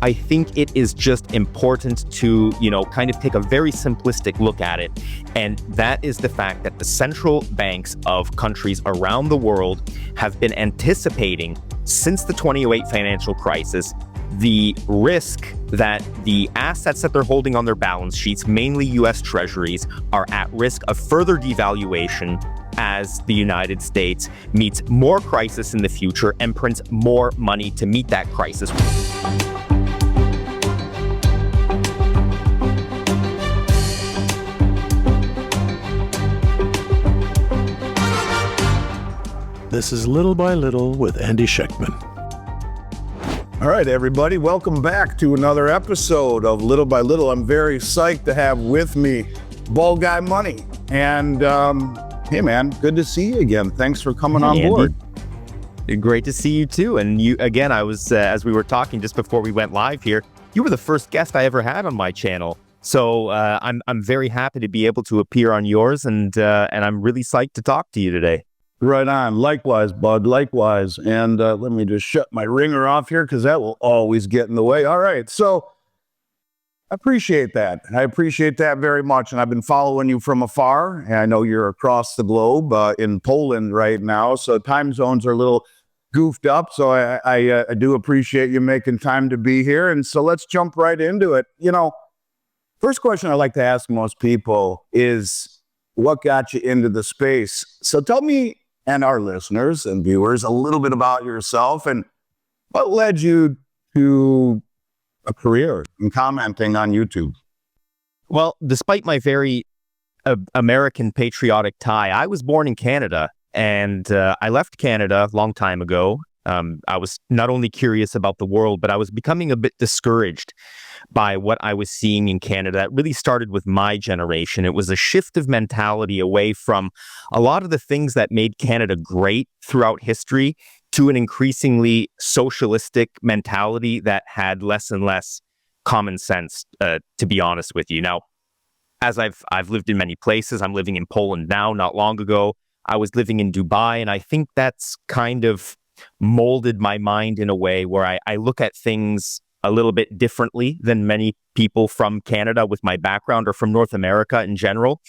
I think it is just important to, kind of take a very simplistic look at it. And that is the fact that the central banks of countries around the world have been anticipating since the 2008 financial crisis the risk that the assets that they're holding on their balance sheets, mainly US Treasuries, are at risk of further devaluation as the United States meets more crisis in the future and prints more money to meet that crisis. This is Little by Little with Andy Schechtman. All right, everybody, welcome back to another episode of Little by Little. I'm very psyched to have with me Bald Guy Money. And hey, man, good to see you again. Thanks for coming on board. Great to see you too. And you again, I was as we were talking just before we went live here, you were the first guest I ever had on my channel. So I'm very happy to be able to appear on yours, and I'm really psyched to talk to you today. Right on. Likewise, bud. Likewise. And let me just shut my ringer off here because that will always get in the way. All right. So I appreciate that. I appreciate that very much. And I've been following you from afar. And I know you're across the globe in Poland right now. So time zones are a little goofed up. So I do appreciate you making time to be here. And so let's jump right into it. First question I like to ask most people is, what got you into the space? So tell me and our listeners and viewers a little bit about yourself and what led you to a career in commenting on YouTube. Well, despite my very American patriotic tie, I was born in Canada, and I left Canada a long time ago. I was not only curious about the world, but I was becoming a bit discouraged by what I was seeing in Canada. That really started with my generation. It was a shift of mentality away from a lot of the things that made Canada great throughout history to an increasingly socialistic mentality that had less and less common sense, to be honest with you. Now, as I've lived in many places, I'm living in Poland now. Not long ago, I was living in Dubai, and I think that's kind of molded my mind in a way where I look at things a little bit differently than many people from Canada with my background or from North America in general.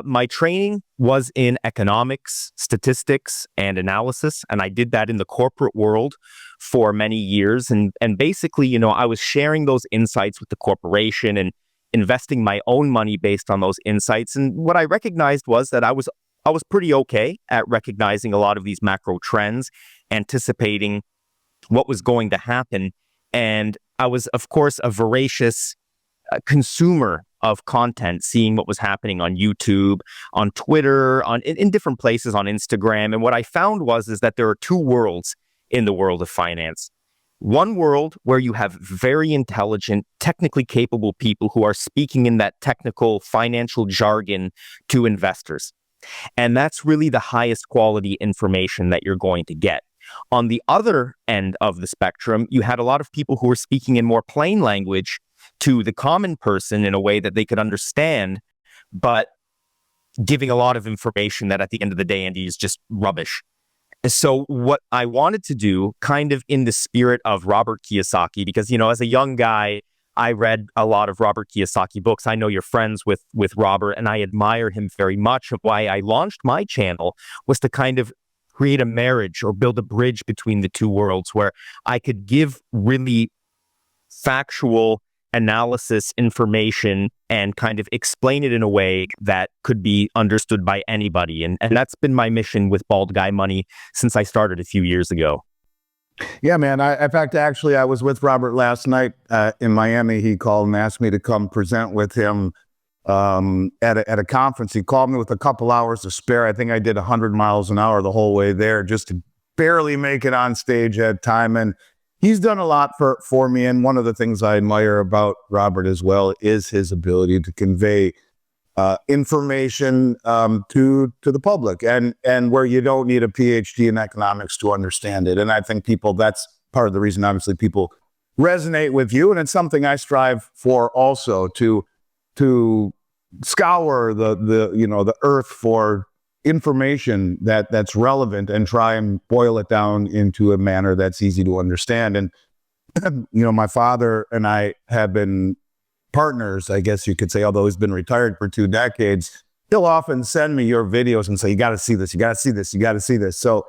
My training was in economics, statistics, and analysis, and I did that in the corporate world for many years. And basically, I was sharing those insights with the corporation and investing my own money based on those insights. And what I recognized was that I was pretty okay at recognizing a lot of these macro trends, anticipating what was going to happen. And I was, of course, a voracious consumer of content, seeing what was happening on YouTube, on Twitter, in different places, on Instagram. And what I found is that there are two worlds in the world of finance. One world where you have very intelligent, technically capable people who are speaking in that technical financial jargon to investors. And that's really the highest quality information that you're going to get. On the other end of the spectrum, you had a lot of people who were speaking in more plain language to the common person in a way that they could understand, but giving a lot of information that at the end of the day, Andy, is just rubbish. So what I wanted to do, kind of in the spirit of Robert Kiyosaki, because, as a young guy, I read a lot of Robert Kiyosaki books. I know you're friends with Robert, and I admire him very much. Why I launched my channel was to kind of create a marriage or build a bridge between the two worlds where I could give really factual analysis information and kind of explain it in a way that could be understood by anybody. And that's been my mission with Bald Guy Money since I started a few years ago. Yeah, man. In fact, actually, I was with Robert last night in Miami. He called and asked me to come present with him at a conference. He called me with a couple hours to spare. I think I did 100 miles an hour the whole way there just to barely make it on stage at time. And he's done a lot for me. And one of the things I admire about Robert as well is his ability to convey information to the public and where you don't need a PhD in economics to understand it. And I think that's part of the reason, obviously, people resonate with you. And it's something I strive for also, to scour the earth for information that's relevant and try and boil it down into a manner that's easy to understand. And my father and I have been partners, I guess you could say, although he's been retired for 2 decades. He'll often send me your videos and say, you got to see this, you got to see this, you got to see this. So,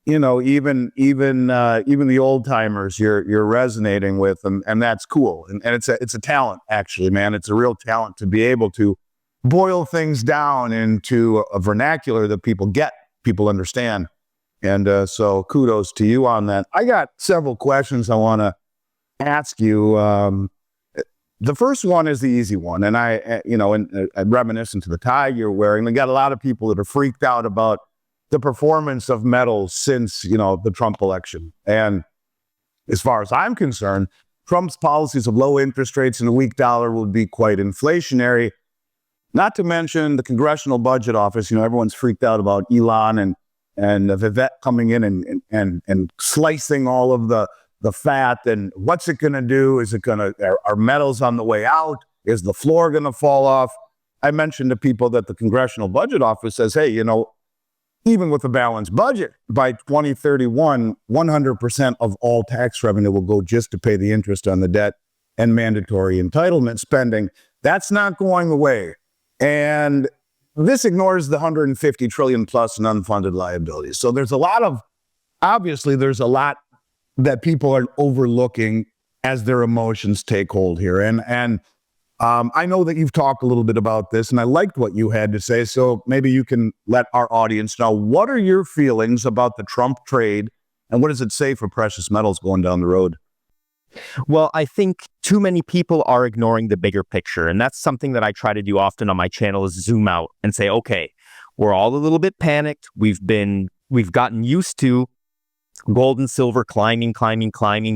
even the old timers you're resonating with, and that's cool. And it's a talent, actually, man. It's a real talent to be able to boil things down into a vernacular that people understand. And so kudos to you on that. I got several questions I want to ask you. The first one is the easy one, and I'm reminiscent to the tie you're wearing. We got a lot of people that are freaked out about the performance of metals since, the Trump election. And as far as I'm concerned, Trump's policies of low interest rates and a weak dollar will be quite inflationary. Not to mention the Congressional Budget Office. Everyone's freaked out about Elon and Vivek coming in and slicing all of the fat. And what's it going to do? Are metals on the way out? Is the floor going to fall off? I mentioned to people that the Congressional Budget Office says, hey, even with a balanced budget, by 2031, 100% of all tax revenue will go just to pay the interest on the debt and mandatory entitlement spending. That's not going away. And this ignores the 150 trillion plus in unfunded liabilities. So there's a lot that people are overlooking as their emotions take hold here. And I know that you've talked a little bit about this, and I liked what you had to say. So maybe you can let our audience know, what are your feelings about the Trump trade, and what does it say for precious metals going down the road? Well, I think too many people are ignoring the bigger picture. And that's something that I try to do often on my channel, is zoom out and say, okay, we're all a little bit panicked. We've gotten used to gold and silver climbing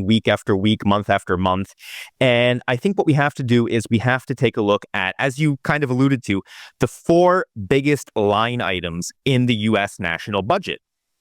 week after week, month after month. And I think what we have to do is we have to take a look at, as you kind of alluded to, the 4 biggest line items in the U.S. national budget: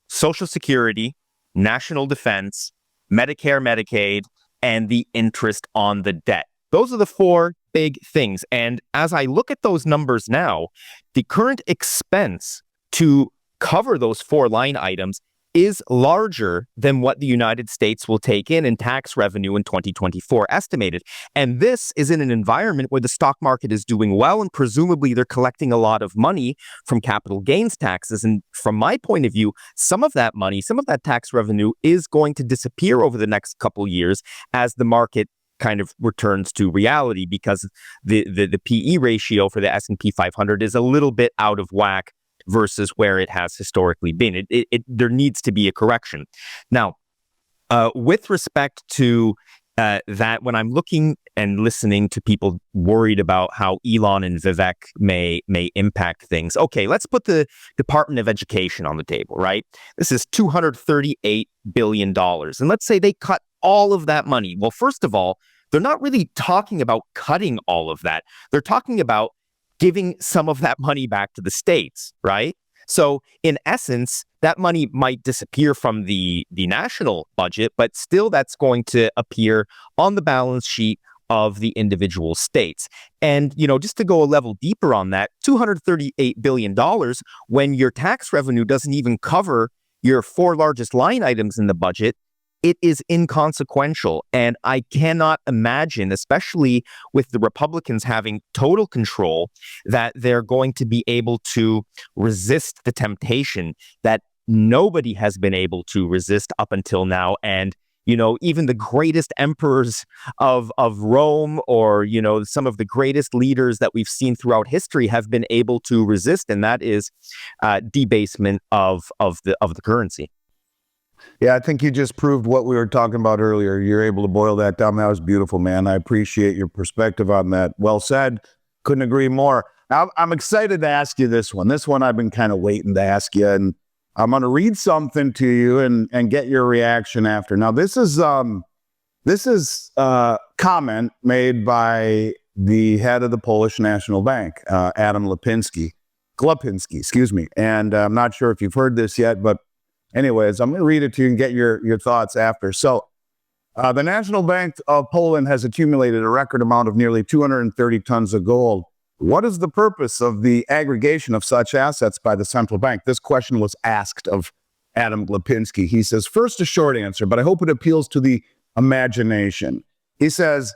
Social Security, National Defense, Medicare, Medicaid, and the interest on the debt. Those are the 4 big things. And as I look at those numbers now, the current expense to cover those 4 line items is larger than what the United States will take in tax revenue in 2024 estimated. And this is in an environment where the stock market is doing well, and presumably they're collecting a lot of money from capital gains taxes. And from my point of view, some of that money, some of that tax revenue is going to disappear over the next couple years as the market kind of returns to reality, because the PE ratio for the S&P 500 is a little bit out of whack versus where it has historically been. There needs to be a correction. Now, with respect to that, when I'm looking and listening to people worried about how Elon and Vivek may impact things, okay, let's put the Department of Education on the table, right? This is $238 billion. And let's say they cut all of that money. Well, first of all, they're not really talking about cutting all of that. They're talking about giving some of that money back to the states, right? So in essence, that money might disappear from the national budget, but still that's going to appear on the balance sheet of the individual states. And, just to go a level deeper on that, $238 billion, when your tax revenue doesn't even cover your 4 largest line items in the budget, it is inconsequential. And I cannot imagine, especially with the Republicans having total control, that they're going to be able to resist the temptation that nobody has been able to resist up until now. And, even the greatest emperors of Rome, or, some of the greatest leaders that we've seen throughout history have been able to resist. And that is debasement of the currency. Yeah, I think you just proved what we were talking about earlier. You're able to boil that down. That was beautiful, man. I appreciate your perspective on that. Well said. Couldn't agree more. Now, I'm excited to ask you this one. This one I've been kind of waiting to ask you, and I'm going to read something to you and get your reaction after. Now, this is a comment made by the head of the Polish National Bank, Adam Lipinski, excuse me. And I'm not sure if you've heard this yet, but anyways, I'm going to read it to you and get your thoughts after. So the National Bank of Poland has accumulated a record amount of nearly 230 tons of gold. What is the purpose of the aggregation of such assets by the central bank? This question was asked of Adam Lipinski. He says, first, a short answer, but I hope it appeals to the imagination. He says,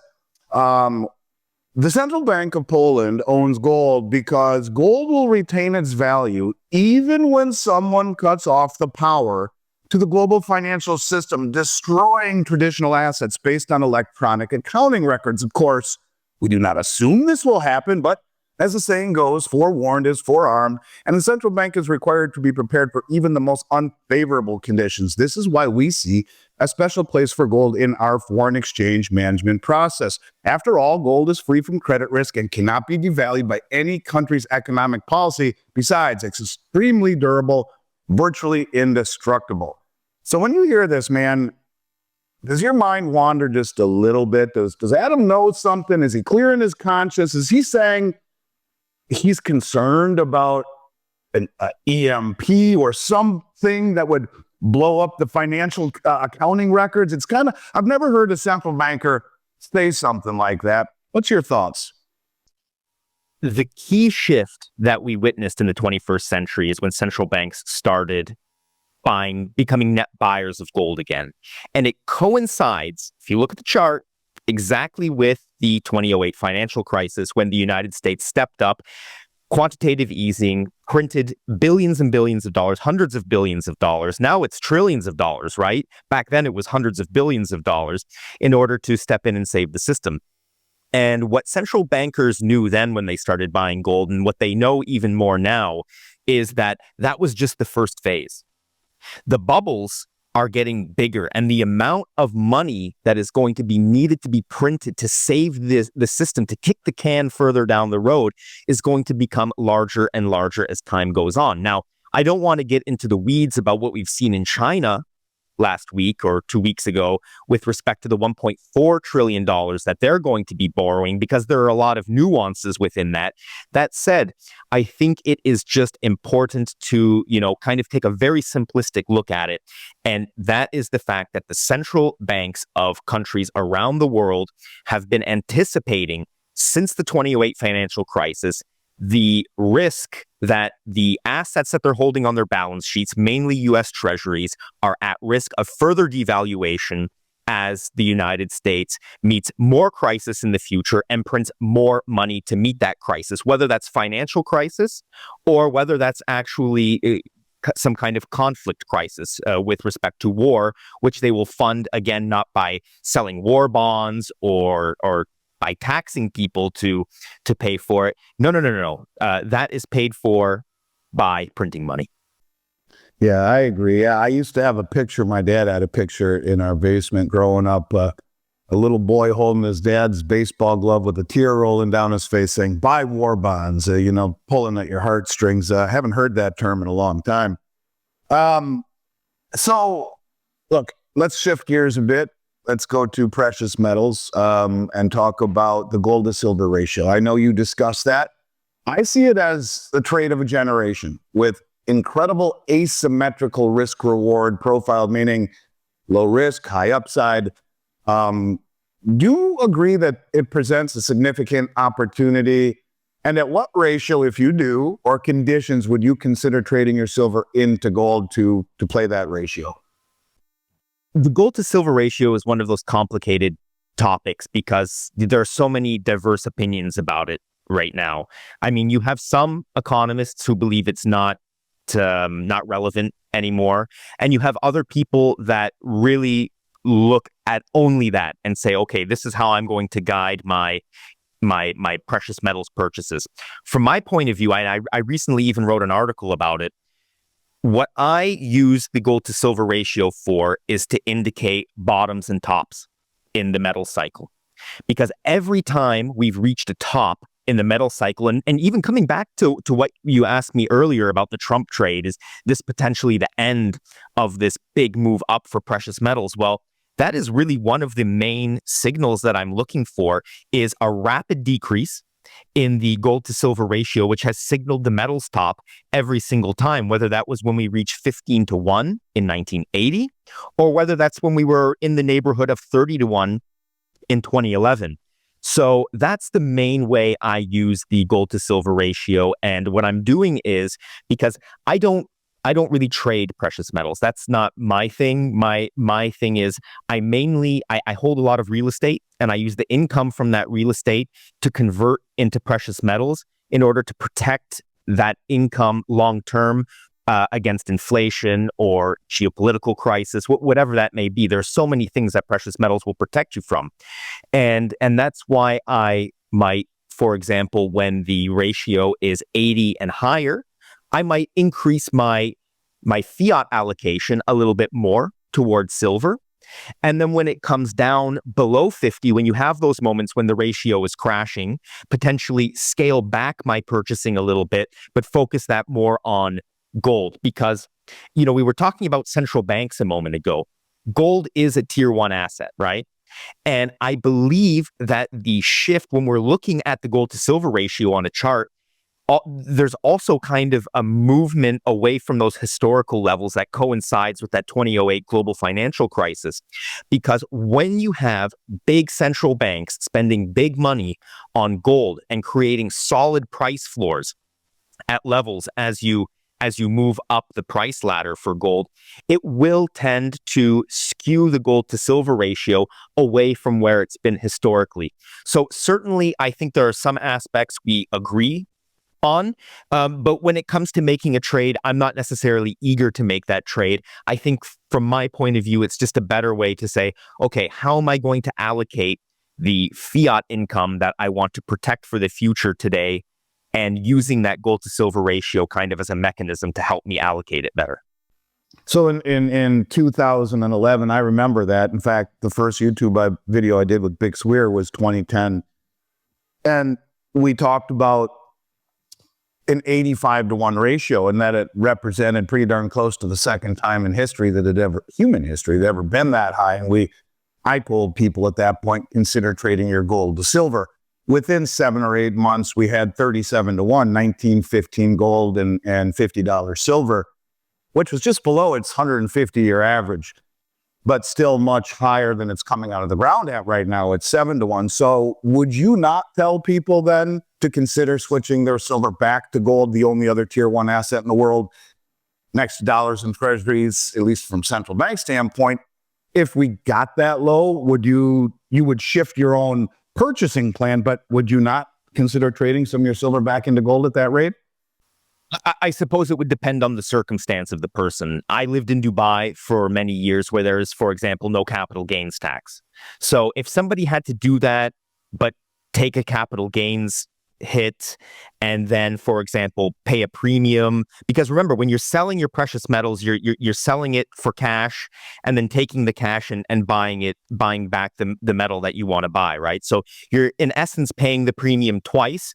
the Central Bank of Poland owns gold because gold will retain its value even when someone cuts off the power to the global financial system, destroying traditional assets based on electronic accounting records. Of course, we do not assume this will happen, but as the saying goes, forewarned is forearmed, and the central bank is required to be prepared for even the most unfavorable conditions. This is why we see a special place for gold in our foreign exchange management process. After all, gold is free from credit risk and cannot be devalued by any country's economic policy. Besides, it's extremely durable, virtually indestructible. So when you hear this, man, does your mind wander just a little bit? Does Adam know something? Is he clear in his conscience? Is he saying he's concerned about an EMP or something that would blow up the financial accounting records? It's kind of, I've never heard a central banker say something like that. What's your thoughts? The key shift that we witnessed in the 21st century is when central banks started becoming net buyers of gold again. And it coincides, if you look at the chart, exactly with the 2008 financial crisis when the United States stepped up, quantitative easing, printed billions and billions of dollars, hundreds of billions of dollars. Now it's trillions of dollars, right? Back then it was hundreds of billions of dollars in order to step in and save the system. And what central bankers knew then when they started buying gold, and what they know even more now, is that that was just the first phase. The bubbles are getting bigger, and the amount of money that is going to be needed to be printed to save the system, to kick the can further down the road, is going to become larger and larger as time goes on. Now, I don't want to get into the weeds about what we've seen in China last week or 2 weeks ago with respect to the $1.4 trillion that they're going to be borrowing, because there are a lot of nuances within that. That said, I think it is just important to, kind of take a very simplistic look at it. And that is the fact that the central banks of countries around the world have been anticipating since the 2008 financial crisis the risk that the assets that they're holding on their balance sheets, mainly U.S. treasuries, are at risk of further devaluation as the United States meets more crisis in the future and prints more money to meet that crisis, whether that's financial crisis or whether that's actually some kind of conflict crisis with respect to war, which they will fund, again, not by selling war bonds or by taxing people to pay for it. No. That is paid for by printing money. Yeah, I agree. Yeah, I used to have a picture. My dad had a picture in our basement growing up. A little boy holding his dad's baseball glove with a tear rolling down his face saying, buy war bonds, pulling at your heartstrings. I haven't heard that term in a long time. So, look, let's shift gears a bit. Let's go to precious metals and talk about the gold to silver ratio. I know you discussed that. I see it as the trade of a generation with incredible asymmetrical risk reward profile, meaning low risk, high upside. Do you agree that it presents a significant opportunity? And at what ratio, if you do, or conditions would you consider trading your silver into gold to play that ratio? The gold to silver ratio is one of those complicated topics because there are so many diverse opinions about it right now. I mean, you have some economists who believe it's not relevant anymore, and you have other people that really look at only that and say, okay, this is how I'm going to guide my precious metals purchases. From my point of view, I recently even wrote an article about it. What I use the gold to silver ratio for is to indicate bottoms and tops in the metal cycle. Because every time we've reached a top in the metal cycle, and even coming back to what you asked me earlier about the Trump trade, is this potentially the end of this big move up for precious metals? Well, that is really one of the main signals that I'm looking for, is a rapid decrease in the gold to silver ratio, which has signaled the metals top every single time, whether that was when we reached 15 to 1 in 1980, or whether that's when we were in the neighborhood of 30 to 1 in 2011. So that's the main way I use the gold to silver ratio. And what I'm doing is, because I don't I don't really trade precious metals. That's not my thing. My thing is I hold a lot of real estate, and I use the income from that real estate to convert into precious metals in order to protect that income long term against inflation or geopolitical crisis, whatever that may be. There's so many things that precious metals will protect you from, and that's why I might, for example, when the ratio is 80 and higher, I might increase my fiat allocation a little bit more towards silver. And then when it comes down below 50, when you have those moments when the ratio is crashing, potentially scale back my purchasing a little bit, but focus that more on gold. Because, we were talking about central banks a moment ago. Gold is a tier one asset, right? And I believe that the shift when we're looking at the gold to silver ratio on a chart, there's also kind of a movement away from those historical levels that coincides with that 2008 global financial crisis. Because when you have big central banks spending big money on gold and creating solid price floors at levels as you move up the price ladder for gold, it will tend to skew the gold to silver ratio away from where it's been historically. So certainly, I think there are some aspects we agree on. But when it comes to making a trade, I'm not necessarily eager to make that trade. I think from my point of view, it's just a better way to say, okay, how am I going to allocate the fiat income that I want to protect for the future today, and using that gold to silver ratio kind of as a mechanism to help me allocate it better. So in 2011, I remember that. In fact, the first YouTube video I did with Big Swear was 2010. And we talked about an 85-to-1 ratio, and that it represented pretty darn close to the second time in history that human history, that ever been that high. And I told people at that point, consider trading your gold to silver. Within 7 or 8 months, we had 37-to-1, 1915 gold and $50 silver, which was just below its 150-year average, but still much higher than it's coming out of the ground at right now. It's 7-to-1. So would you not tell people then to consider switching their silver back to gold, the only other tier one asset in the world, next to dollars and treasuries, at least from central bank standpoint? If we got that low, you would shift your own purchasing plan, but would you not consider trading some of your silver back into gold at that rate? I suppose it would depend on the circumstance of the person. I lived in Dubai for many years where there's, for example, no capital gains tax. So if somebody had to do that, but take a capital gains hit and then, for example, pay a premium, because remember, when you're selling your precious metals, you're selling it for cash and then taking the cash and buying back the metal that you want to buy, right? So you're in essence paying the premium twice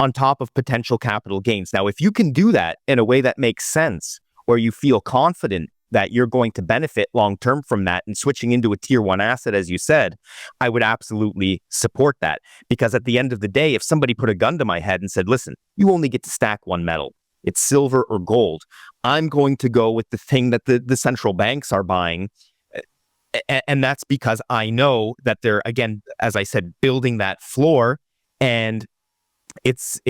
on top of potential capital gains. Now, if you can do that in a way that makes sense, or you feel confident that you're going to benefit long-term from that and switching into a tier one asset, as you said, I would absolutely support that. Because at the end of the day, if somebody put a gun to my head and said, listen, you only get to stack one metal, it's silver or gold, I'm going to go with the thing that the central banks are buying. And that's because I know that they're, again, as I said, building that floor, and it's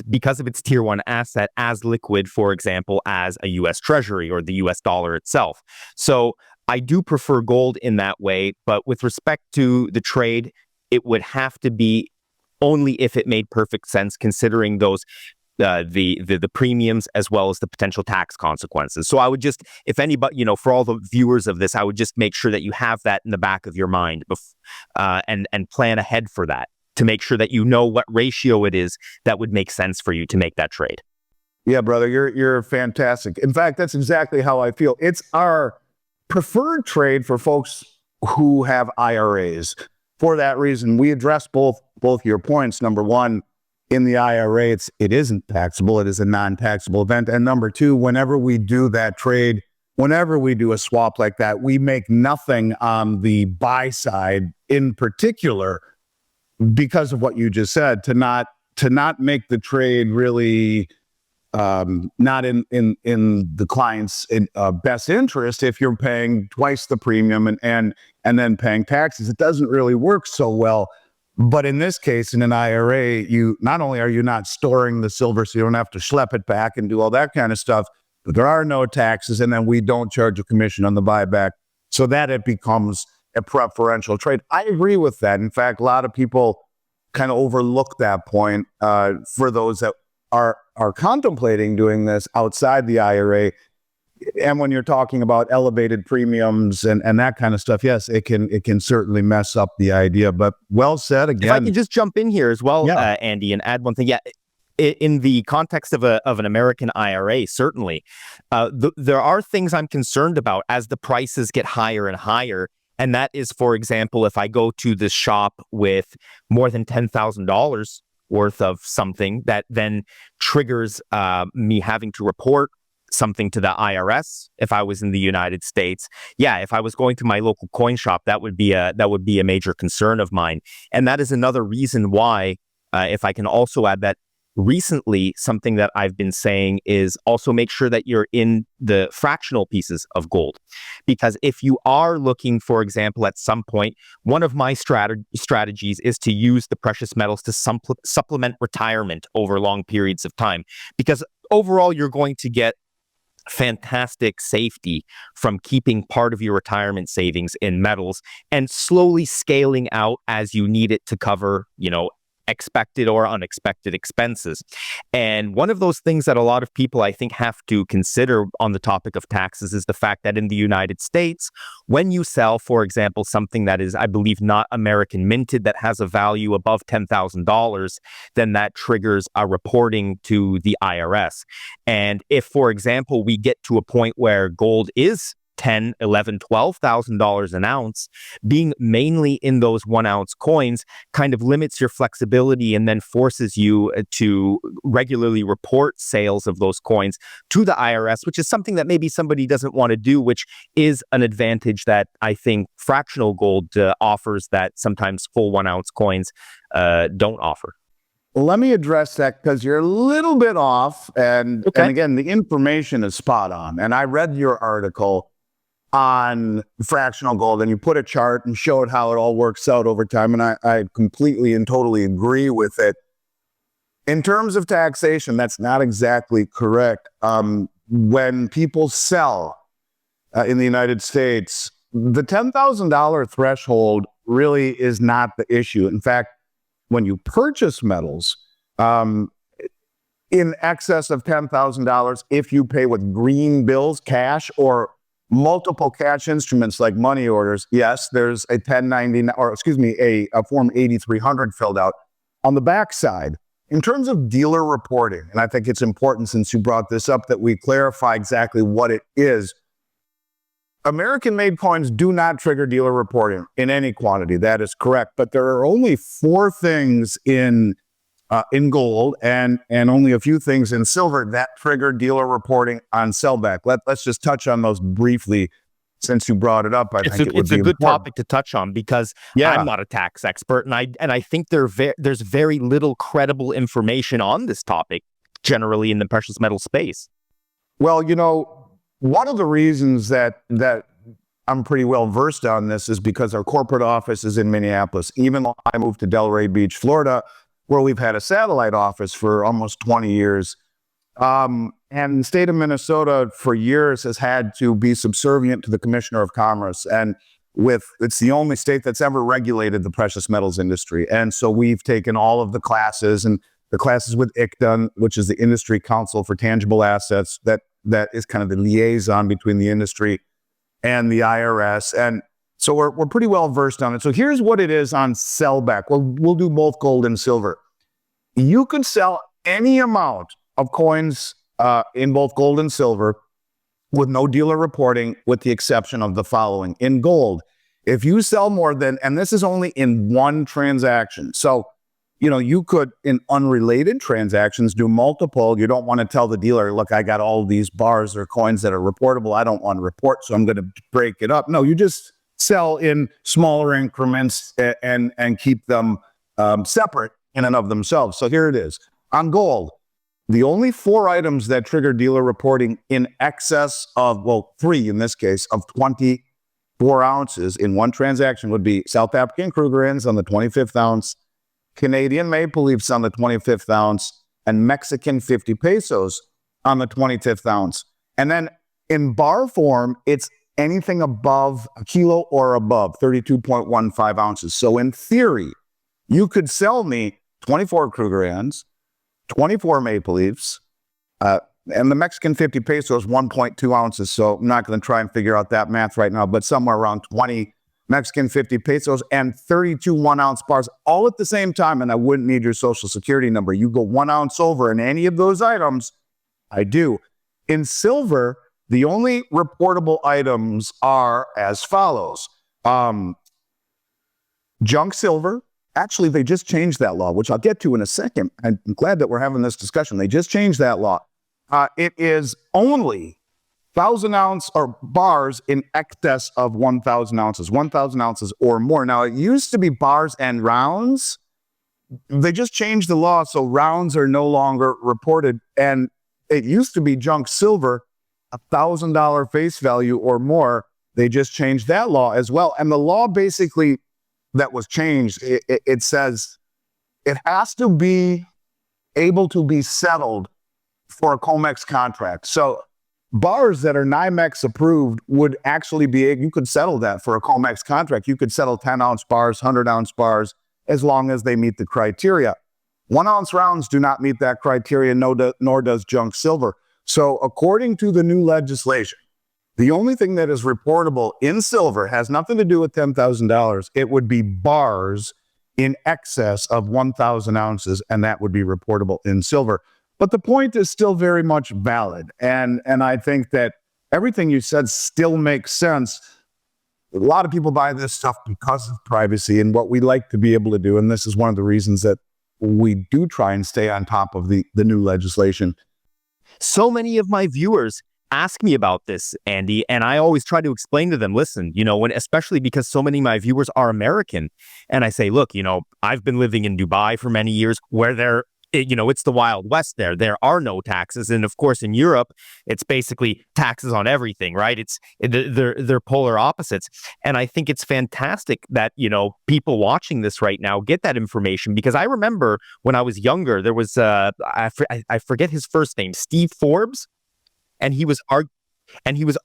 because of its tier one asset as liquid, for example, as a US Treasury or the US dollar itself. So I do prefer gold in that way, but with respect to the trade, it would have to be only if it made perfect sense, considering those the premiums as well as the potential tax consequences. So I would just, if anybody, for all the viewers of this, I would just make sure that you have that in the back of your mind and plan ahead for that, to make sure that you know what ratio it is that would make sense for you to make that trade. Yeah, brother, you're fantastic. In fact, that's exactly how I feel. It's our preferred trade for folks who have IRAs. For that reason, we address both your points. Number one, in the IRA, it isn't taxable. It is a non-taxable event. And number two, whenever we do that trade, whenever we do a swap like that, we make nothing on the buy side in particular, because of what you just said, to not make the trade really not in the client's best interest. If you're paying twice the premium and then paying taxes, it doesn't really work so well. But in this case, in an IRA, you not only are you not storing the silver, so you don't have to schlep it back and do all that kind of stuff, but there are no taxes, and then we don't charge a commission on the buyback, so that it becomes a preferential trade. I agree with that. In fact, a lot of people kind of overlook that point for those that are contemplating doing this outside the IRA. And when you're talking about elevated premiums and that kind of stuff, yes, it can certainly mess up the idea. But well said again. If I can just jump in here as well, Andy, and add one thing. Yeah, in the context of an American IRA, certainly, there are things I'm concerned about as the prices get higher and higher. And that is, for example, if I go to the shop with more than $10,000 worth of something, that then triggers me having to report something to the IRS. If I was in the United States, yeah, if I was going to my local coin shop, that would be a major concern of mine. And that is another reason why, if I can also add that, recently, something that I've been saying is also make sure that you're in the fractional pieces of gold. Because if you are looking, for example, at some point, one of my strategies is to use the precious metals to supplement retirement over long periods of time. Because overall, you're going to get fantastic safety from keeping part of your retirement savings in metals and slowly scaling out as you need it to cover, expected or unexpected expenses. And one of those things that a lot of people, I think, have to consider on the topic of taxes is the fact that in the United States, when you sell, for example, something that is, I believe, not American minted, that has a value above $10,000, then that triggers a reporting to the IRS. And if, for example, we get to a point where gold is $10,000, $11,000, $12,000 an ounce, being mainly in those 1 ounce coins kind of limits your flexibility and then forces you to regularly report sales of those coins to the IRS, which is something that maybe somebody doesn't want to do, which is an advantage that I think fractional gold offers that sometimes full 1 ounce coins don't offer. Let me address that because you're a little bit off. And again, the information is spot on. And I read your article on fractional gold, and you put a chart and showed how it all works out over time. And I completely and totally agree with it. In terms of taxation, that's not exactly correct. When people sell in the United States, the $10,000 threshold really is not the issue. In fact, when you purchase metals in excess of $10,000, if you pay with green bills, cash, or multiple cash instruments like money orders, yes, there's a 1099, or excuse me, a Form 8300 filled out. On the backside, in terms of dealer reporting, and I think it's important since you brought this up that we clarify exactly what it is. American-made coins do not trigger dealer reporting in any quantity. That is correct. But there are only 4 things in gold and only a few things in silver that trigger dealer reporting on sellback. Let's just touch on those briefly since you brought it up. It's a good topic to touch on because I'm not a tax expert, and I think there's very little credible information on this topic generally in the precious metal space. Well, one of the reasons that I'm pretty well versed on this is because our corporate office is in Minneapolis. Even though I moved to Delray Beach, Florida, where we've had a satellite office for almost 20 years. And the state of Minnesota for years has had to be subservient to the Commissioner of Commerce. And it's the only state that's ever regulated the precious metals industry. And so we've taken all of the classes and the classes with ICTA, which is the Industry Council for Tangible Assets, that is kind of the liaison between the industry and the IRS. And so we're pretty well versed on it. So here's what it is on sellback. We'll do both gold and silver. You could sell any amount of coins in both gold and silver with no dealer reporting, with the exception of the following. In gold, if you sell more than, and this is only in one transaction. So, you could, in unrelated transactions, do multiple. You don't want to tell the dealer, look, I got all these bars or coins that are reportable. I don't want to report, so I'm going to break it up. No, you just sell in smaller increments and keep them separate in and of themselves. So here it is. On gold, the only 4 items that trigger dealer reporting in excess of, 3 in this case, of 24 ounces in one transaction would be South African Krugerrands on the 25th ounce, Canadian maple leafs on the 25th ounce, and Mexican 50 pesos on the 25th ounce. And then in bar form, it's anything above a kilo or above, 32.15 ounces. So in theory, you could sell me 24 Krugerrands, 24 Maple Leafs, and the Mexican 50 peso is 1.2 ounces. So I'm not going to try and figure out that math right now, but somewhere around 20 Mexican 50 pesos and 32 1-ounce bars all at the same time. And I wouldn't need your social security number. You go 1 ounce over in any of those items, I do. In silver, the only reportable items are as follows. Junk silver. Actually, they just changed that law, which I'll get to in a second. I'm glad that we're having this discussion. They just changed that law. It is only 1,000-ounce or bars in excess of 1,000 ounces, 1,000 ounces or more. Now, it used to be bars and rounds. They just changed the law, so rounds are no longer reported. And it used to be junk silver, $1,000 face value or more. They just changed that law as well. And the law basically that was changed, it says it has to be able to be settled for a COMEX contract. So bars that are NYMEX approved would actually be, you could settle that for a COMEX contract. You could settle 10-ounce bars, 100-ounce bars, as long as they meet the criteria. 1-ounce rounds do not meet that criteria, nor does junk silver. So according to the new legislation, the only thing that is reportable in silver has nothing to do with $10,000. It would be bars in excess of 1,000 ounces, and that would be reportable in silver. But the point is still very much valid. And I think that everything you said still makes sense. A lot of people buy this stuff because of privacy and what we like to be able to do. And this is one of the reasons that we do try and stay on top of the new legislation. So many of my viewers ask me about this, Andy, and I always try to explain to them, listen, especially because so many of my viewers are American. And I say, look, I've been living in Dubai for many years where it's the Wild West there. There are no taxes. And of course, in Europe, it's basically taxes on everything, right? They're polar opposites. And I think it's fantastic that, people watching this right now get that information, because I remember when I was younger, there was, I forget his first name, Steve Forbes, and he was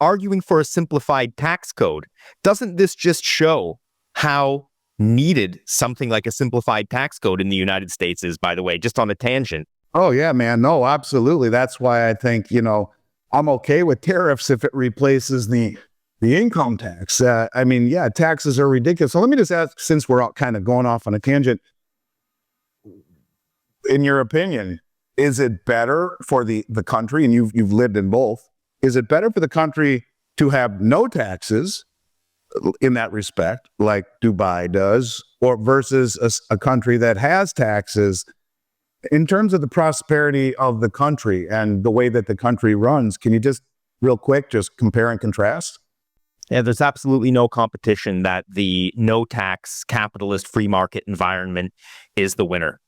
arguing for a simplified tax code. Doesn't this just show how needed something like a simplified tax code in the United States is, by the way, just on a tangent? Oh, yeah, man. No, absolutely. That's why I think, I'm okay with tariffs if it replaces the income tax. Taxes are ridiculous. So let me just ask, since we're all kind of going off on a tangent, in your opinion, is it better for the country, and you've lived in both, is it better for the country to have no taxes in that respect, like Dubai does, or versus a country that has taxes? In terms of the prosperity of the country and the way that the country runs, can you just real quick just compare and contrast? Yeah, there's absolutely no competition that the no tax capitalist free market environment is the winner.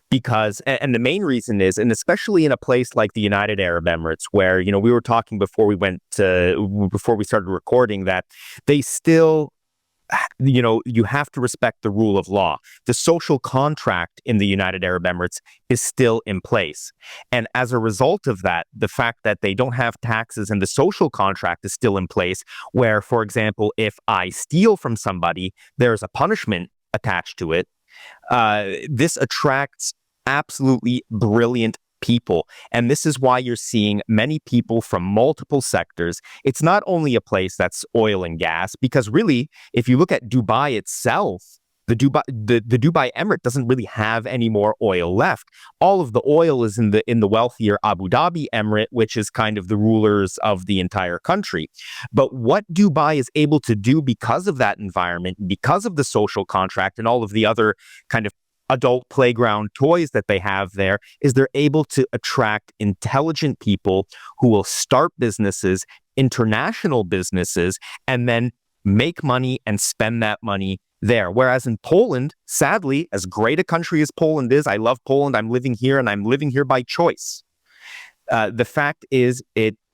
Because, and the main reason is, and especially in a place like the United Arab Emirates, where, we were talking before we started recording, that they still, you have to respect the rule of law. The social contract in the United Arab Emirates is still in place. And as a result of that, the fact that they don't have taxes and the social contract is still in place, where, for example, if I steal from somebody, there's a punishment attached to it. This attracts absolutely brilliant people. And this is why you're seeing many people from multiple sectors. It's not only a place that's oil and gas, because really, if you look at Dubai itself, the Dubai Emirate doesn't really have any more oil left. All of the oil is in the wealthier Abu Dhabi Emirate, which is kind of the rulers of the entire country. But what Dubai is able to do because of that environment, because of the social contract and all of the other kind of adult playground toys that they have there, is they're able to attract intelligent people who will start businesses, international businesses, and then make money and spend that money there. Whereas in Poland, sadly, as great a country as Poland is, I love Poland, I'm living here, and I'm living here by choice. The fact is,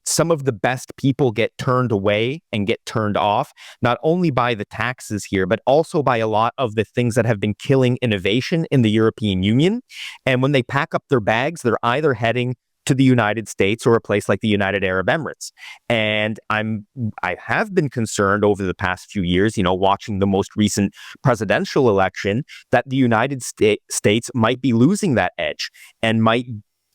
some of the best people get turned away and get turned off, not only by the taxes here, but also by a lot of the things that have been killing innovation in the European Union. And when they pack up their bags, they're either heading to the United States or a place like the United Arab Emirates. And I have been concerned over the past few years, watching the most recent presidential election, that the United States might be losing that edge and might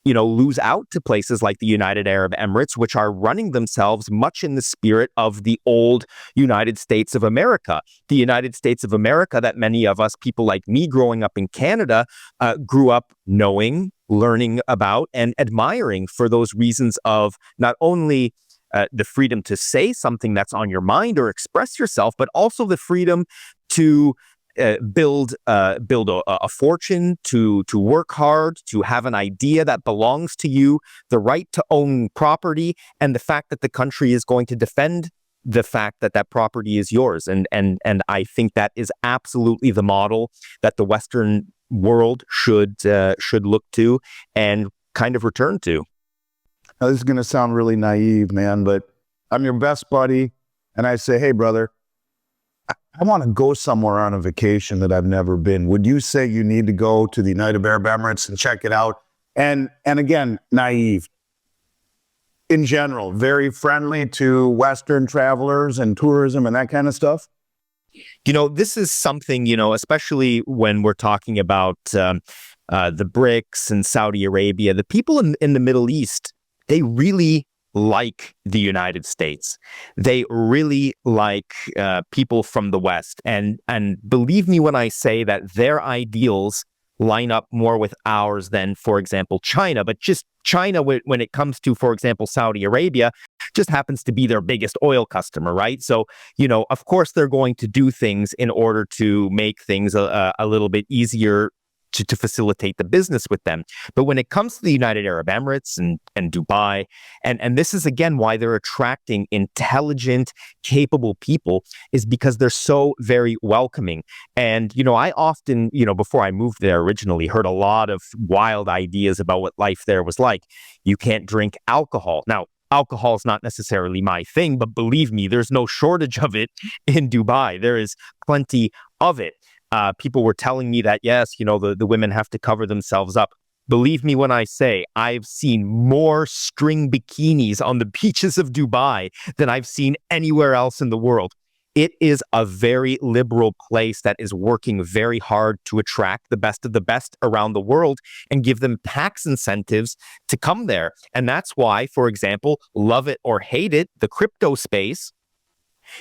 lose out to places like the United Arab Emirates, which are running themselves much in the spirit of the old United States of America. The United States of America that many of us, people like me growing up in Canada, grew up knowing, learning about, and admiring for those reasons of not only the freedom to say something that's on your mind or express yourself, but also the freedom to build a fortune, to work hard, to have an idea that belongs to you, the right to own property, and the fact that the country is going to defend the fact that that property is yours. And I think that is absolutely the model that the Western world should look to and kind of return to. Now, this is going to sound really naive, man, but I'm your best buddy, and I say, hey, brother, I want to go somewhere on a vacation that I've never been. Would you say you need to go to the United Arab Emirates and check it out? And again, naive. In general, very friendly to Western travelers and tourism and that kind of stuff? This is something, especially when we're talking about the BRICS and Saudi Arabia, the people in the Middle East, they really like the United States. They really like people from the West. And believe me when I say that their ideals line up more with ours than, for example, China. But just China, when it comes to, for example, Saudi Arabia, just happens to be their biggest oil customer, right? So, of course, they're going to do things in order to make things a little bit easier to facilitate the business with them. But when it comes to the United Arab Emirates and Dubai, and this is again why they're attracting intelligent, capable people, is because they're so very welcoming. And, I often, before I moved there originally, heard a lot of wild ideas about what life there was like. You can't drink alcohol. Now, alcohol is not necessarily my thing, but believe me, there's no shortage of it in Dubai. There is plenty of it. People were telling me that, yes, the women have to cover themselves up. Believe me when I say I've seen more string bikinis on the beaches of Dubai than I've seen anywhere else in the world. It is a very liberal place that is working very hard to attract the best of the best around the world and give them tax incentives to come there. And that's why, for example, love it or hate it, the crypto space,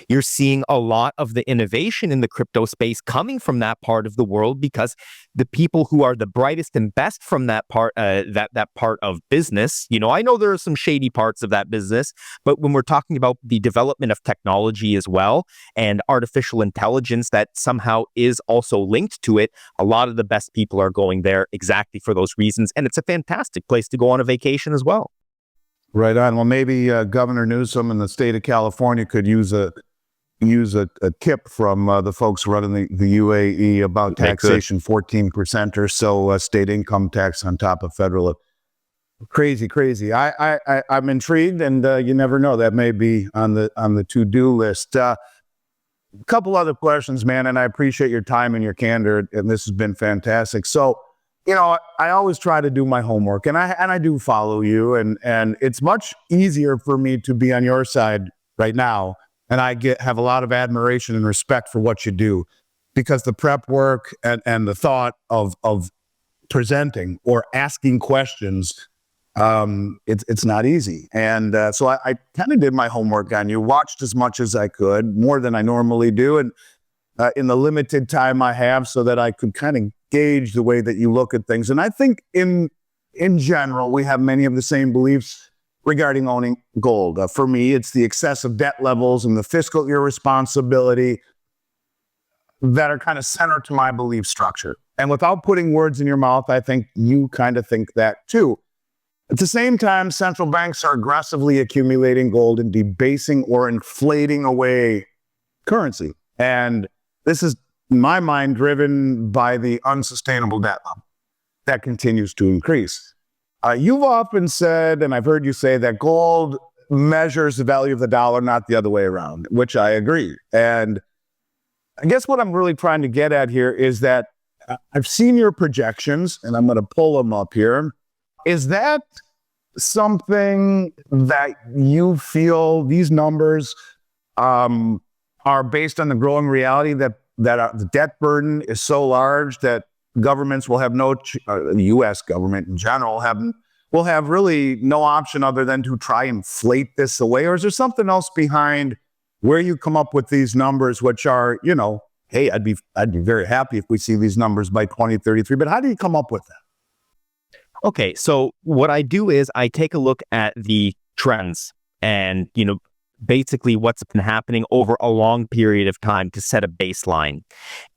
you're seeing a lot of the innovation in the crypto space coming from that part of the world, because the people who are the brightest and best from that part, that part of business, I know there are some shady parts of that business, but when we're talking about the development of technology as well and artificial intelligence that somehow is also linked to it, a lot of the best people are going there exactly for those reasons. And it's a fantastic place to go on a vacation as well. Right on. Well, maybe Governor Newsom in the state of California could use a tip from the folks running the UAE about taxation, 14% or so state income tax on top of federal. Crazy. I'm intrigued, and you never know, that may be on the to-do list. A couple other questions, man, and I appreciate your time and your candor, and this has been fantastic. So, I always try to do my homework, and I do follow you, and it's much easier for me to be on your side right now, and I have a lot of admiration and respect for what you do, because the prep work and the thought of presenting or asking questions, it's not easy. And so I kind of did my homework on you, watched as much as I could, more than I normally do, and in the limited time I have, so that I could kind of gauge the way that you look at things. And I think in general, we have many of the same beliefs regarding owning gold. For me, it's the excessive debt levels and the fiscal irresponsibility that are kind of center to my belief structure. And without putting words in your mouth, I think you kind of think that too. At the same time, central banks are aggressively accumulating gold and debasing or inflating away currency. And this is, in my mind, driven by the unsustainable debt level that continues to increase. You've often said, and I've heard you say, that gold measures the value of the dollar, not the other way around, which I agree. And I guess what I'm really trying to get at here is that I've seen your projections, and I'm going to pull them up here. Is that something that you feel these numbers are based on the growing reality that the debt burden is so large that governments will have the U.S. government in general will have really no option other than to try and inflate this away? Or is there something else behind where you come up with these numbers, which are, hey, I'd be very happy if we see these numbers by 2033. But how do you come up with that? Okay, so what I do is I take a look at the trends and, basically what's been happening over a long period of time to set a baseline.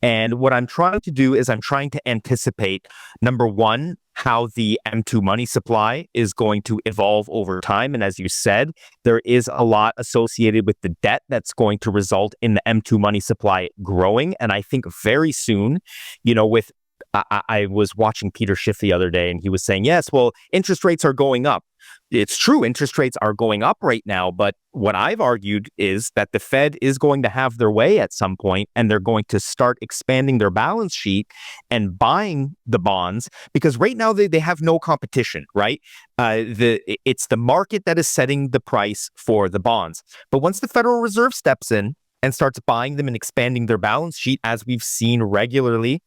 And what I'm trying to do is I'm trying to anticipate, number one, how the M2 money supply is going to evolve over time. And as you said, there is a lot associated with the debt that's going to result in the M2 money supply growing. And I think very soon, with I was watching Peter Schiff the other day, and he was saying, yes, well, interest rates are going up. It's true, interest rates are going up right now, but what I've argued is that the Fed is going to have their way at some point, and they're going to start expanding their balance sheet and buying the bonds, because right now they have no competition, right? It's the market that is setting the price for the bonds. But once the Federal Reserve steps in and starts buying them and expanding their balance sheet, as we've seen regularly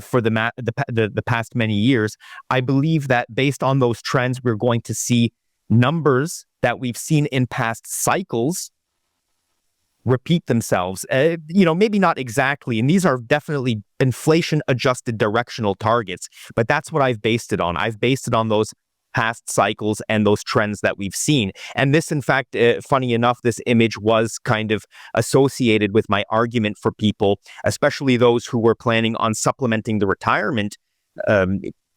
for the past many years, I believe that based on those trends, we're going to see numbers that we've seen in past cycles repeat themselves. Maybe not exactly, and these are definitely inflation-adjusted directional targets, but that's what I've based it on. I've based it on those past cycles and those trends that we've seen. And this, in fact, funny enough, this image was kind of associated with my argument for people, especially those who were planning on supplementing the retirement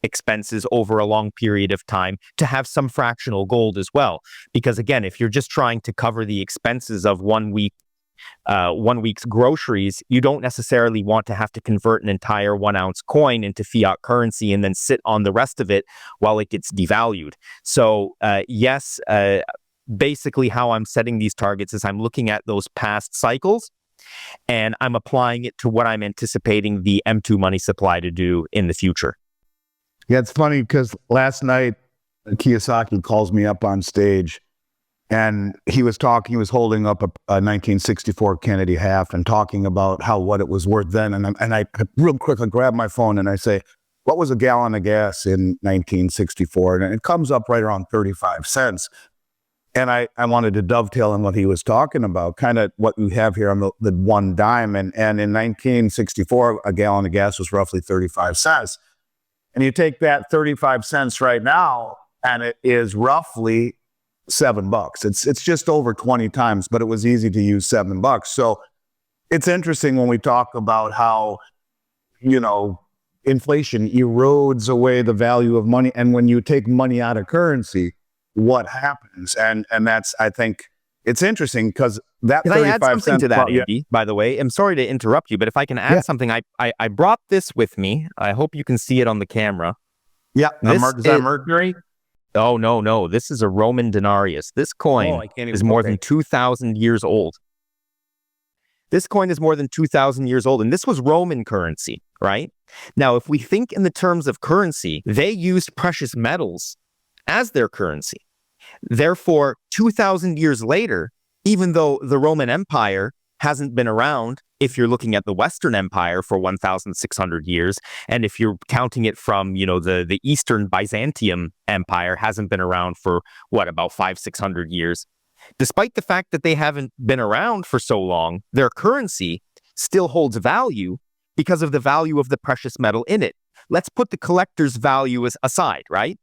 expenses over a long period of time, to have some fractional gold as well. Because again, if you're just trying to cover the expenses of 1 week's groceries, you don't necessarily want to have to convert an entire 1 ounce coin into fiat currency and then sit on the rest of it while it gets devalued. So yes, basically how I'm setting these targets is I'm looking at those past cycles and I'm applying it to what I'm anticipating the M2 money supply to do in the future. Yeah, it's funny because last night Kiyosaki calls me up on stage. And he was holding up a 1964 Kennedy half and talking about what it was worth then. And I real quickly grabbed my phone and I say, what was a gallon of gas in 1964? And it comes up right around 35 cents. And I wanted to dovetail on what he was talking about, kind of what we have here on the one dime. And in 1964, a gallon of gas was roughly 35 cents. And you take that 35 cents right now, and it is roughly $7. It's just over 20 times, but it was easy to use $7. So it's interesting when we talk about how, inflation erodes away the value of money. And when you take money out of currency, what happens? And that's, I think it's interesting because that Can 35 I add something cents to that, Andy, by the way? I'm sorry to interrupt you, but if I can add something, I brought this with me. I hope you can see it on the camera. Yeah. Is that mercury? Oh, no. This is a Roman denarius. This coin is more than 2,000 years old. This coin is more than 2,000 years old, and this was Roman currency, right? Now, if we think in the terms of currency, they used precious metals as their currency. Therefore, 2,000 years later, even though the Roman Empire hasn't been around, if you're looking at the Western Empire, for 1,600 years, and if you're counting it from, the Eastern Byzantium Empire hasn't been around for, about 500-600 years. Despite the fact that they haven't been around for so long, their currency still holds value because of the value of the precious metal in it. Let's put the collector's value aside, right?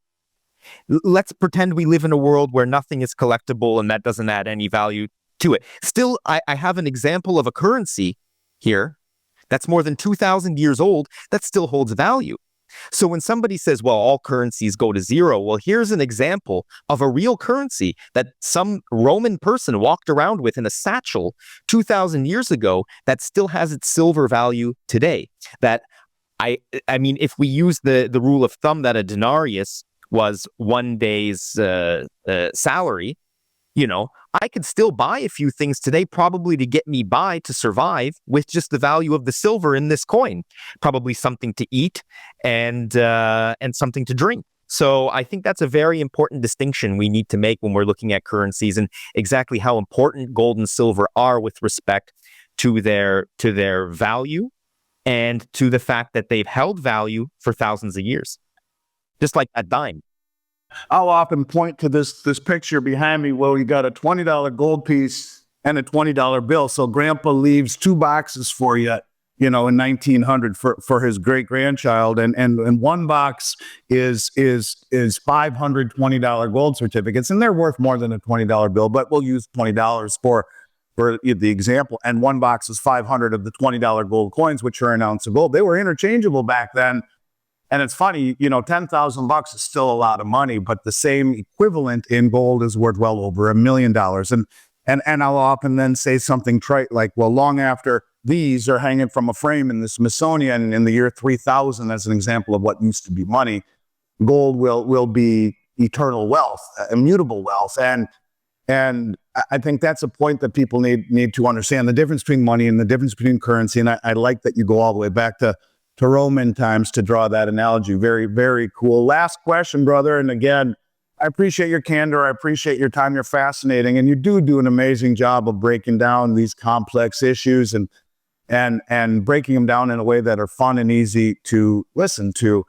Let's pretend we live in a world where nothing is collectible and that doesn't add any value to it. Still, I have an example of a currency here that's more than 2,000 years old that still holds value. So when somebody says, well, all currencies go to zero, well, here's an example of a real currency that some Roman person walked around with in a satchel 2,000 years ago that still has its silver value today. That, I mean, if we use the rule of thumb that a denarius was 1 day's salary, I could still buy a few things today, probably to get me by to survive, with just the value of the silver in this coin. Probably something to eat and something to drink. So I think that's a very important distinction we need to make when we're looking at currencies and exactly how important gold and silver are with respect to their value and to the fact that they've held value for thousands of years, just like that dime. I'll often point to this picture behind me where we got a $20 gold piece and a $20 bill. So Grandpa leaves 2 boxes for you, in 1900 for his great grandchild, and one box is $520 gold certificates, and they're worth more than a $20 bill, but we'll use $20 for the example. And one box is 500 of the $20 gold coins, which are an ounce of gold. They were interchangeable back then. And it's funny, $10,000 is still a lot of money, but the same equivalent in gold is worth well over $1 million. And I'll often then say something trite like, well, long after these are hanging from a frame in the Smithsonian in the year 3000, as an example of what used to be money, gold will be eternal wealth, immutable wealth. And I think that's a point that people need to understand, the difference between money and the difference between currency. And I like that you go all the way back to Roman times to draw that analogy. Very, very cool. Last question, brother. And again, I appreciate your candor. I appreciate your time. You're fascinating. And you do an amazing job of breaking down these complex issues and breaking them down in a way that are fun and easy to listen to.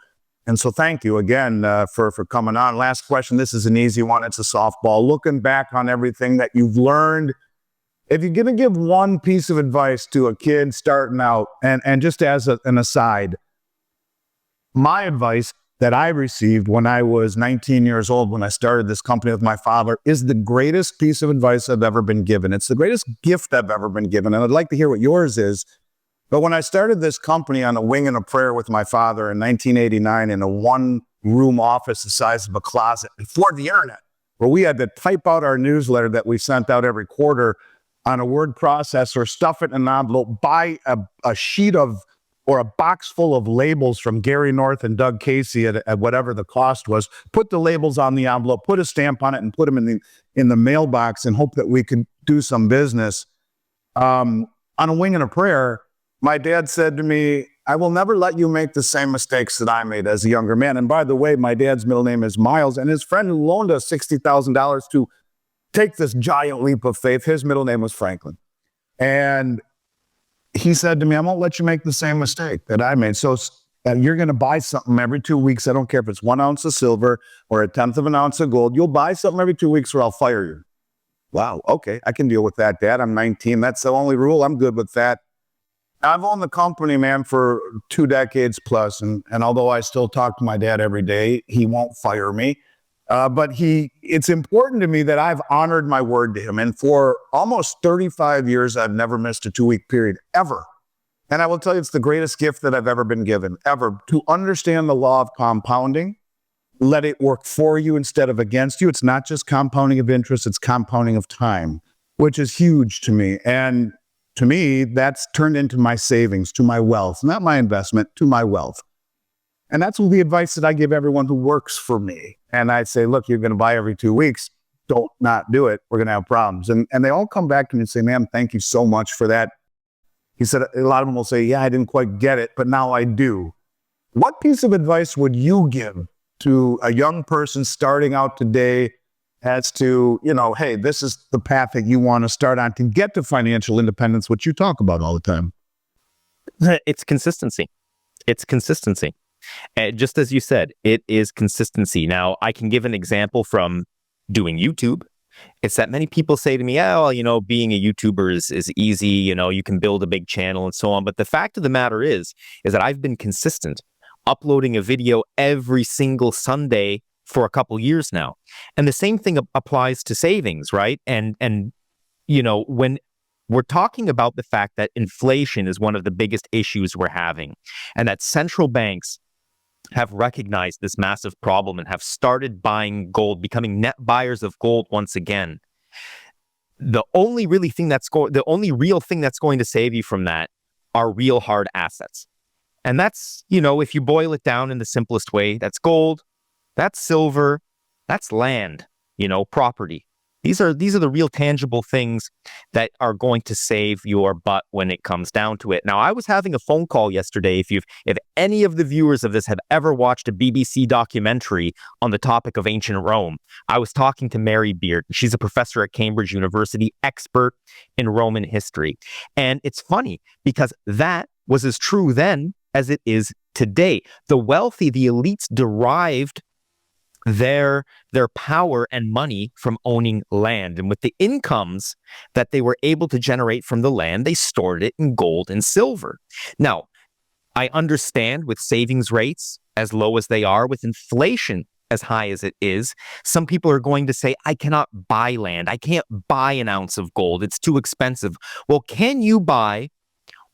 And so thank you again for coming on. Last question. This is an easy one. It's a softball. Looking back on everything that you've learned, if you're going to give one piece of advice to a kid starting out, and just as an aside, my advice that I received when I was 19 years old, when I started this company with my father, is the greatest piece of advice I've ever been given. It's the greatest gift I've ever been given. And I'd like to hear what yours is. But when I started this company on a wing and a prayer with my father in 1989 in a one-room office the size of a closet before the internet, where we had to type out our newsletter that we sent out every quarter on a word processor, stuff it in an envelope, buy a sheet of or a box full of labels from Gary North and Doug Casey at whatever the cost was, put the labels on the envelope, put a stamp on it, and put them in the mailbox and hope that we could do some business. On a wing and a prayer, my dad said to me, I will never let you make the same mistakes that I made as a younger man. And by the way, my dad's middle name is Miles, and his friend who loaned us $60,000 to take this giant leap of faith, his middle name was Franklin. And he said to me, I won't let you make the same mistake that I made. So you're going to buy something every 2 weeks. I don't care if it's 1 ounce of silver or 1/10 of an ounce of gold. You'll buy something every 2 weeks or I'll fire you. Wow. Okay. I can deal with that, Dad. I'm 19. That's the only rule. I'm good with that. I've owned the company, man, for 2 decades plus. And although I still talk to my dad every day, he won't fire me. But it's important to me that I've honored my word to him. And for almost 35 years, I've never missed a 2-week period, ever. And I will tell you, it's the greatest gift that I've ever been given, ever. To understand the law of compounding, let it work for you instead of against you. It's not just compounding of interest, it's compounding of time, which is huge to me. And to me, that's turned into my savings, to my wealth, not my investment, to my wealth. And that's the advice that I give everyone who works for me. And I'd say, look, you're going to buy every 2 weeks. Don't not do it. We're going to have problems. And they all come back to me and say, ma'am, thank you so much for that. He said, a lot of them will say, yeah, I didn't quite get it, but now I do. What piece of advice would you give to a young person starting out today as to, hey, this is the path that you want to start on to get to financial independence, which you talk about all the time? It's consistency. It's consistency. And just as you said, it is consistency. Now, I can give an example from doing YouTube. It's that many people say to me, oh, well, being a YouTuber is easy. You can build a big channel and so on. But the fact of the matter is that I've been consistent, uploading a video every single Sunday for a couple years now. And the same thing applies to savings, right? And when we're talking about the fact that inflation is one of the biggest issues we're having, and that central banks have recognized this massive problem and have started buying gold, becoming net buyers of gold once again. The only real thing that's going to save you from that are real hard assets. And that's, if you boil it down in the simplest way, that's gold, that's silver, that's land, property. These are the real tangible things that are going to save your butt when it comes down to it. Now, I was having a phone call yesterday. If any of the viewers of this have ever watched a BBC documentary on the topic of ancient Rome, I was talking to Mary Beard. She's a professor at Cambridge University, expert in Roman history. And it's funny because that was as true then as it is today. The wealthy, the elites derived their power and money from owning land. And with the incomes that they were able to generate from the land, they stored it in gold and silver. Now, I understand with savings rates as low as they are, with inflation as high as it is, some people are going to say, I cannot buy land. I can't buy an ounce of gold. It's too expensive. Well, can you buy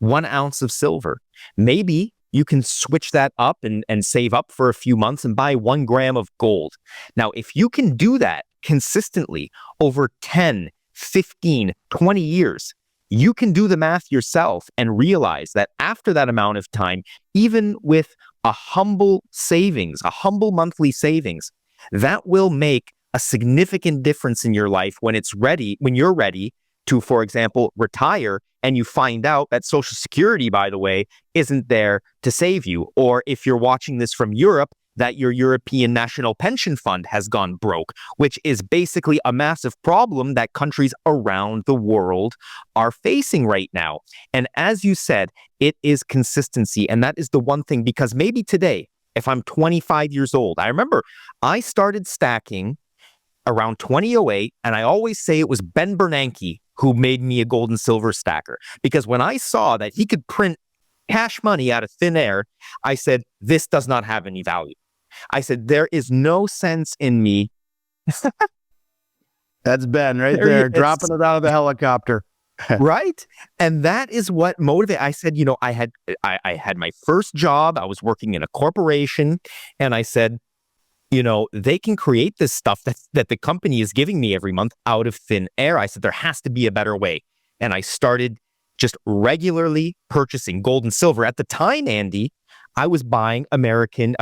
1 ounce of silver? Maybe you can switch that up and save up for a few months and buy 1 gram of gold. Now, if you can do that consistently over 10, 15, 20 years, you can do the math yourself and realize that after that amount of time, even with a humble savings, a humble monthly savings, that will make a significant difference in your life when you're ready to, for example, retire, and you find out that Social Security, by the way, isn't there to save you. Or if you're watching this from Europe, that your European National Pension Fund has gone broke, which is basically a massive problem that countries around the world are facing right now. And as you said, it is consistency. And that is the one thing, because maybe today, if I'm 25 years old, I remember I started stacking around 2008, and I always say it was Ben Bernanke who made me a gold and silver stacker. Because when I saw that he could print cash money out of thin air, I said, this does not have any value. I said, there is no sense in me. That's Ben right there, dropping it out of the helicopter. Right? And that is what motivated. I said, I had my first job. I was working in a corporation, and I said, they can create this stuff that the company is giving me every month out of thin air. I said, there has to be a better way. And I started just regularly purchasing gold and silver. At the time, Andy, I was buying American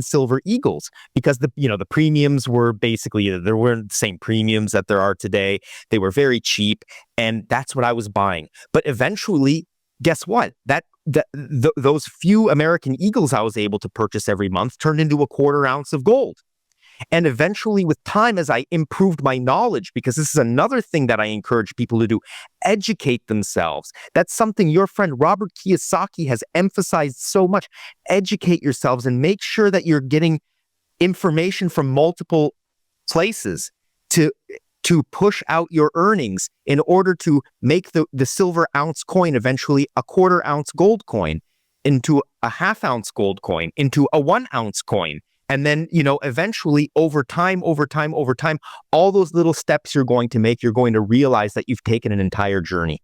silver eagles because the premiums were basically, there weren't the same premiums that there are today. They were very cheap, and that's what I was buying. But eventually, guess what? Those few American eagles I was able to purchase every month turned into a 1/4 ounce of gold. And eventually, with time, as I improved my knowledge, because this is another thing that I encourage people to do, educate themselves. That's something your friend Robert Kiyosaki has emphasized so much. Educate yourselves and make sure that you're getting information from multiple places to push out your earnings in order to make the silver ounce coin eventually a 1/4 ounce gold coin, into a 1/2 ounce gold coin, into a 1 ounce coin. And then, eventually over time, all those little steps you're going to make, you're going to realize that you've taken an entire journey.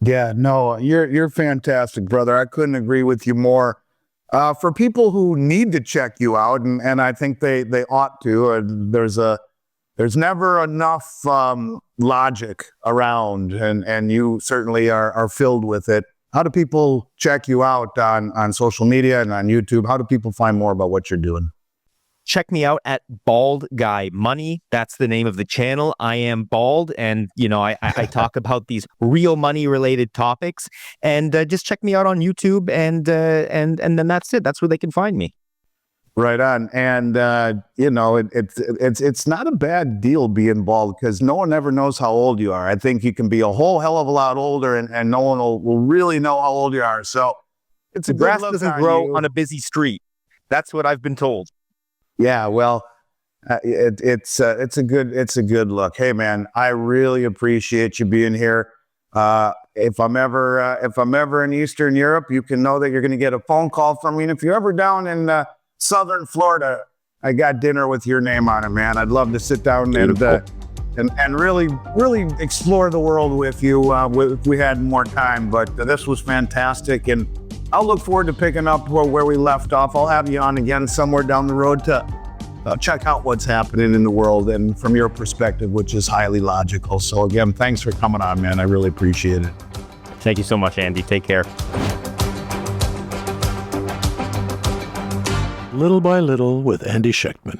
Yeah, no, you're fantastic, brother. I couldn't agree with you more. For people who need to check you out, and I think they ought to, there's never enough logic around, and you certainly are filled with it. How do people check you out on social media and on YouTube? How do people find more about what you're doing? Check me out at Bald Guy Money. That's the name of the channel. I am bald, and I talk about these real money related topics. And just check me out on YouTube, and then that's it. That's where they can find me. Right on. And it's not a bad deal being bald, because no one ever knows how old you are. I think you can be a whole hell of a lot older, and no one will really know how old you are. So it's the grass doesn't grow on a busy street. That's what I've been told. Yeah, well, it's a good look. Hey man, I really appreciate you being here. If I'm ever in Eastern Europe, you can know that you're going to get a phone call from me. And if you're ever down in Southern Florida, I got dinner with your name on it, man. I'd love to sit down and really explore the world with you if we had more time. But this was fantastic, and I'll look forward to picking up where we left off. I'll have you on again somewhere down the road to check out what's happening in the world, and from your perspective, which is highly logical. So again, thanks for coming on, man. I really appreciate it. Thank you so much, Andy. Take care. Little by Little with Andy Schechtman.